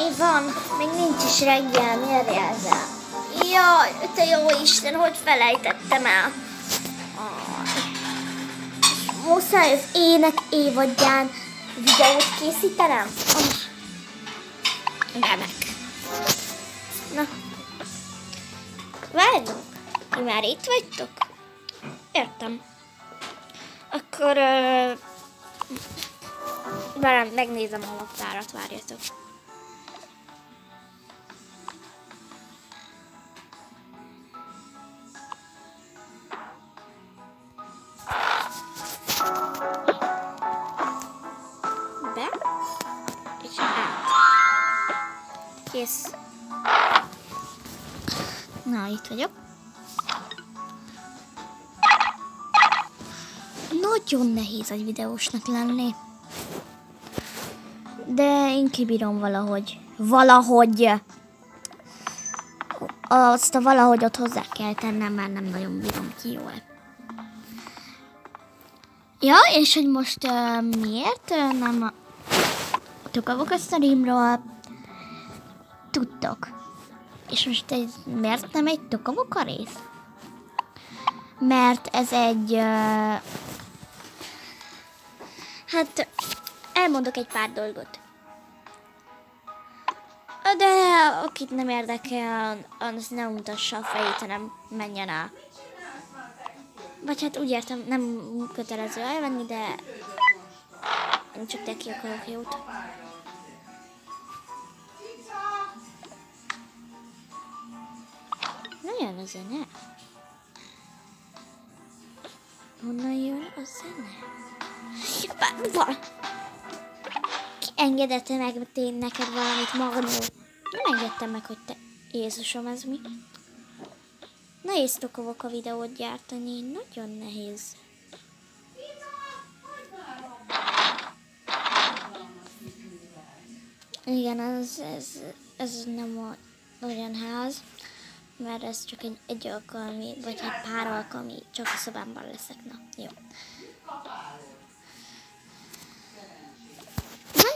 Mi van? Még nincs is reggel, miért jelzel? Jaj, te jó Isten, hogy felejtettem el. Muszáj az ének évadján videót készítenem? Remek. Na, várjunk. Ti már itt vagytok? Értem. Akkor megnézem a laptárat, várjatok. Be, és át. Kész. Na, itt vagyok. Nagyon nehéz egy videósnak lenni. De én kibírom valahogy. Azt a valahogy ott hozzá kell tennem, mert nem nagyon bírom ki jól. Ja, és hogy most miért nem tukavok a streamról? Tudtok. És most ez miért nem egy tukavok a rész? Mert ez egy... hát elmondok egy pár dolgot. De akit nem érdekel, az nem mutassa a fejét, hanem menjen el. Vagy hát úgy értem, nem kötelező elvenni, de én csak neki akarok jót. Nem jön a zene? Honnan jön a zene? Ki engedette meg neked valamit, Magnó? Nem engedtem meg, hogy te... Jézusom, ez mi? Nehéz tokovok a videót gyártani, nagyon nehéz. Igen, ez nem olyan ház, mert ez csak egy alkalmi, vagy egy pár alkalmi, csak a szobámban leszek, na, jó.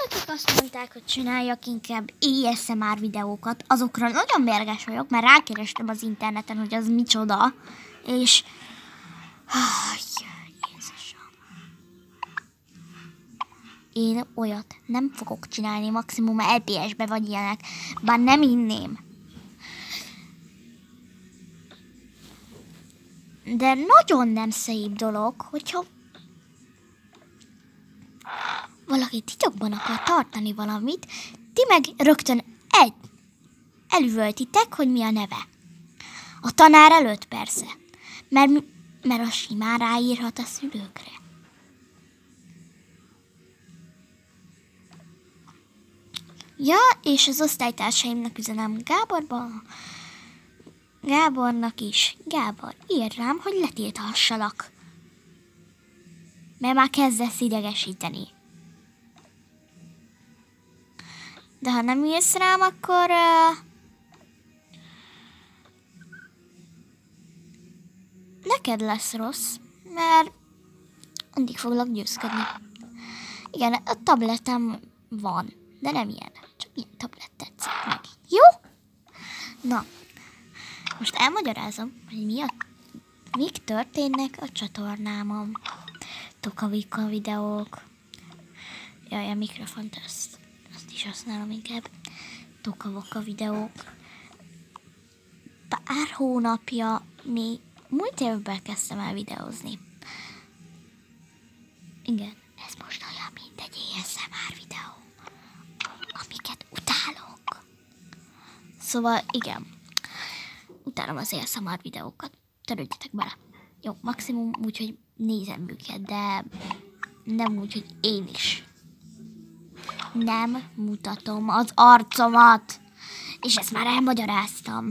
Akik azt mondták, hogy csináljak inkább ASMR videókat, azokra nagyon mérges vagyok, mert rákerestem az interneten, hogy az micsoda, és... Jézusom. Én olyat nem fogok csinálni, maximum LPS-be vagy ilyenek, bár nem inném. De nagyon nem szép dolog, hogyha valaki titokban akar tartani valamit, ti meg rögtön elüvöltitek, hogy mi a neve. A tanár előtt persze, mert a simán ráírhat a szülőkre. Ja, és az osztálytársaimnak üzenem Gábornak is. Gábor, írd rám, hogy letilthassalak. Mert már kezdesz idegesíteni. De ha nem írsz rám, akkor... neked lesz rossz, mert addig foglak győzködni. Igen, a tabletem van, de nem ilyen. Csak ilyen tablet tetszik meg. Jó? Na, most elmagyarázom, hogy mik történnek a csatornámon. Tokavika videók. Jaj, a mikrofont azt is használom inkább. Tokavika videók. Pár hónapja, még múlt évben kezdtem el videózni. Igen, ez most olyan, mint egy ASMR videó, amiket utálok. Szóval igen, utálom az ASMR videókat. Törődjetek bele. Jó, maximum úgy, hogy nézem őket, de nem úgy, hogy én is. Nem mutatom az arcomat. És ezt már elmagyaráztam.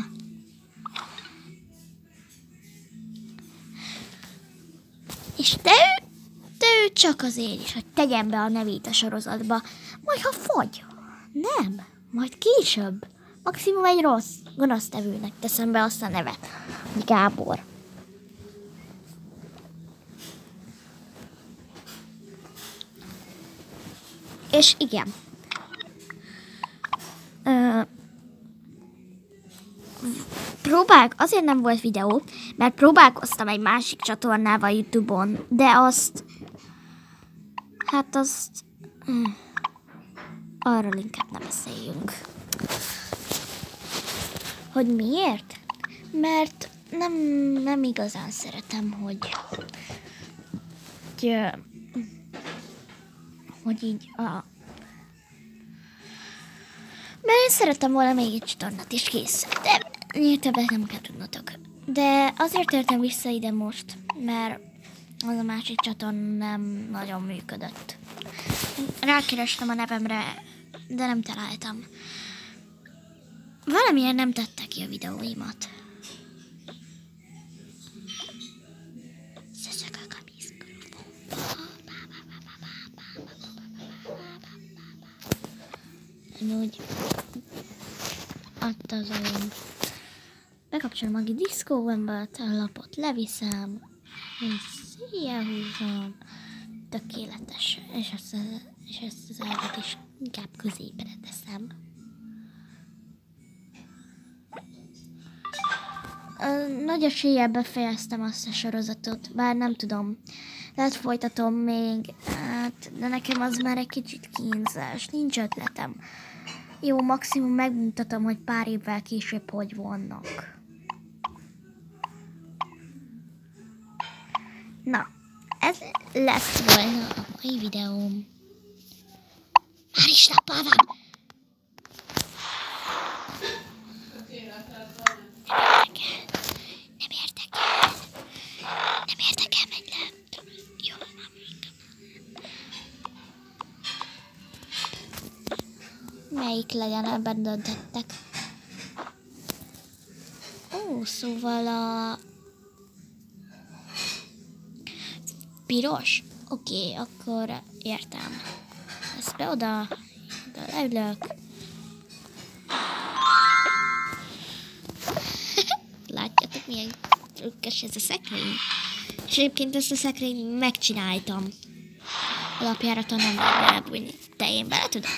És te ő csak azért is, hogy tegyen be a nevét a sorozatba. Majd ha fogy. Nem, majd később. Maximum egy rossz, gonosztevőnek teszem be azt a nevet. Gábor. És igen. azért nem volt videó, mert próbálkoztam egy másik csatornával YouTube-on, de azt... Hát azt... Arról inkább nem beszéljünk. Hogy miért? Mert nem igazán szeretem, hogy így mert én szerettem volna még egy csatornát is kész. De többet nem kell tudnotok. De azért értem vissza ide most, mert az a másik csatorna nem nagyon működött. Rákerestem a nevemre, de nem találtam. Valamiért nem tette ki a videóimat. Úgy adta az olyan. Bekapcsolom a diszkóvembert, a lapot leviszem, és húzom. Tökéletes. És ezt az ágat is inkább középre teszem. Nagy eséllyel befejeztem azt a sorozatot, bár nem tudom. Lehet folytatom még, hát, de nekem az már egy kicsit kínzás, nincs ötletem. Jó, maximum megmutatom, hogy pár évvel később hogy vannak. Na, ez lett volna a mai videóm. Már is nappal van! Nem érdekel, megy le. Jó, melyik legyen, ebben döntettek. Szóval a... piros? Oké, akkor értem. Ezt be oda leülök. Látjátok, milyen trükkös ez a szekrény? És egyébként ezt a szekrényt megcsináltam. Alapjáraton nem lehet elbújni, de én bele tudok.